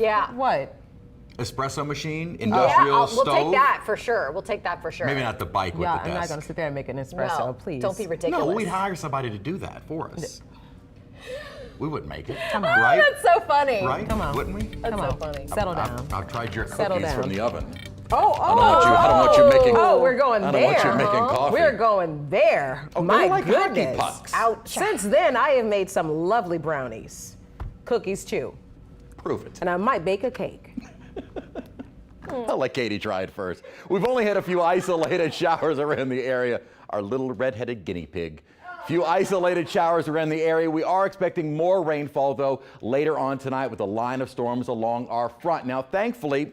Yeah. What? Espresso machine, industrial stove. We'll take that for sure. We'll take that for sure. Maybe not the bike with the desk. I'm not going to sit there and make an espresso, No, please. don't be ridiculous. No, we'd hire somebody to do that for us. We wouldn't make it. Come on. Right? That's so funny. Right? Come on. Wouldn't we? That's Come so on. funny. Settle down. I've tried your Settle cookies down. from the oven. I don't want you making. Oh, we're going I there. don't want you making coffee. We're going there. Oh, My they're like hockey goodness. pucks. Ouch. Since then, I have made some lovely brownies. Cookies, too. Prove it. And I might bake a cake. I'll let Katie try it first. We've only had a few isolated showers around the area. Our little red-headed guinea pig. Few isolated showers around the area. We are expecting more rainfall, though, later on tonight with a line of storms along our front. Now, thankfully,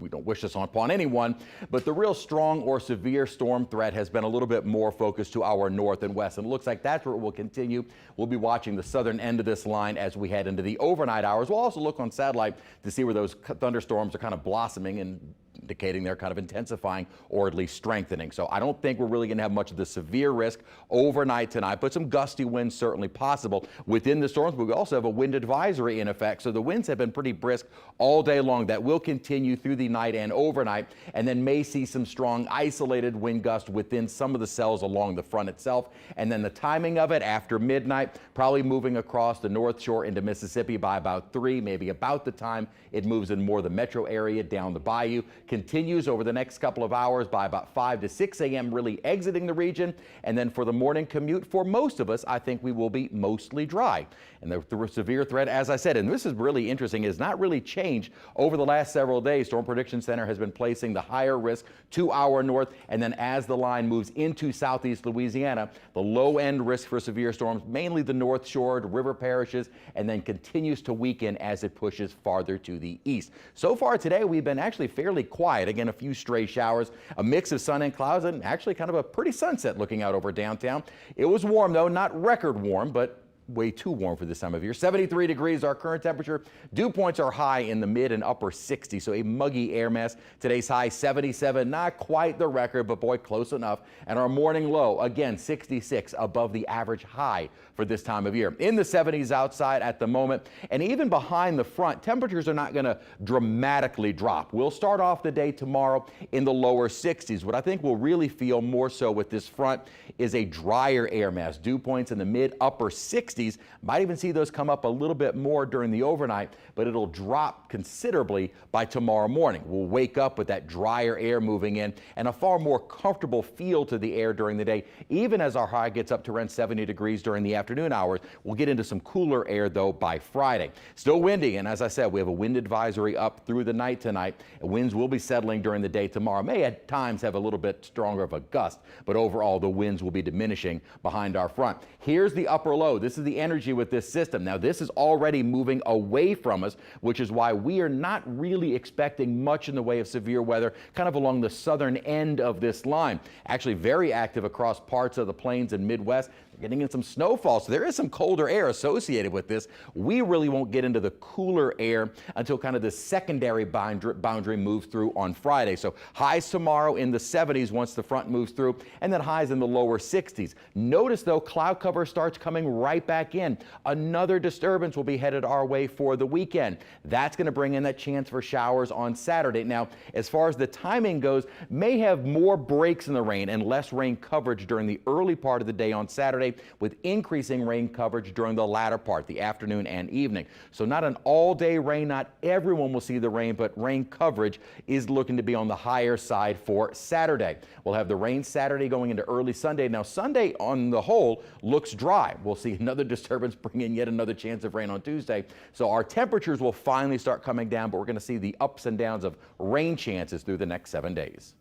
we don't wish this upon anyone, but the real strong or severe storm threat has been a little bit more focused to our north and west, and it looks like that's where it will continue. We'll be watching the southern end of this line as we head into the overnight hours. We'll also look on satellite to see where those thunderstorms are kind of blossoming and indicating they're kind of intensifying or at least strengthening. So I don't think we're really going to have much of the severe risk overnight tonight, but some gusty winds certainly possible within the storms. But we also have a wind advisory in effect, so the winds have been pretty brisk all day long. That will continue through the night and overnight, and then may see some strong isolated wind gusts within some of the cells along the front itself. And then the timing of it after midnight, probably moving across the North Shore into Mississippi by about 3, maybe about the time it moves in more the metro area down the bayou. Continues over the next couple of hours by about 5 to 6 a.m. really exiting the region. And then for the morning commute, for most of us, I think we will be mostly dry. And the severe threat, as I said, and this is really interesting, is not really changed over the last several days. Storm Prediction Center has been placing the higher risk to our north. And then as the line moves into southeast Louisiana, the low end risk for severe storms, mainly the North Shore, river parishes, and then continues to weaken as it pushes farther to the east. So far today, we've been actually fairly quiet. Again, a few stray showers, a mix of sun and clouds, and actually kind of a pretty sunset looking out over downtown. It was warm, though, not record warm, but way too warm for this time of year. 73 degrees, our current temperature. Dew points are high in the mid and upper 60s, so a muggy air mass. Today's high 77, not quite the record, but boy, close enough. And our morning low, again, 66, above the average high for this time of year. In the 70s outside at the moment, and even behind the front, temperatures are not going to dramatically drop. We'll start off the day tomorrow in the lower 60s. What I think we'll really feel more so with this front is a drier air mass. Dew points in the mid upper 60s. Might even see those come up a little bit more during the overnight, but it'll drop considerably by tomorrow morning. We'll wake up with that drier air moving in and a far more comfortable feel to the air during the day, even as our high gets up to around 70 degrees during the afternoon hours. We'll get into some cooler air, though, by Friday. Still windy, and as I said, we have a wind advisory up through the night tonight. Winds will be settling during the day tomorrow. May at times have a little bit stronger of a gust, but overall the winds will be diminishing behind our front. Here's the upper low. This is the energy with this system. Now, this is already moving away from us, which is why we are not really expecting much in the way of severe weather kind of along the southern end of this line. Actually very active across parts of the plains and Midwest. Getting in some snowfall, so there is some colder air associated with this. We really won't get into the cooler air until kind of the secondary boundary moves through on Friday. So highs tomorrow in the 70s once the front moves through, and then highs in the lower 60s. Notice, though, cloud cover starts coming right back in. Another disturbance will be headed our way for the weekend. That's going to bring in that chance for showers on Saturday. Now, as far as the timing goes, may have more breaks in the rain and less rain coverage during the early part of the day on Saturday, with increasing rain coverage during the latter part, the afternoon and evening. So not an all-day rain. Not everyone will see the rain, but rain coverage is looking to be on the higher side for Saturday. We'll have the rain Saturday going into early Sunday. Now, Sunday on the whole looks dry. We'll see another disturbance bring in yet another chance of rain on Tuesday. So our temperatures will finally start coming down, but we're going to see the ups and downs of rain chances through the next 7 days.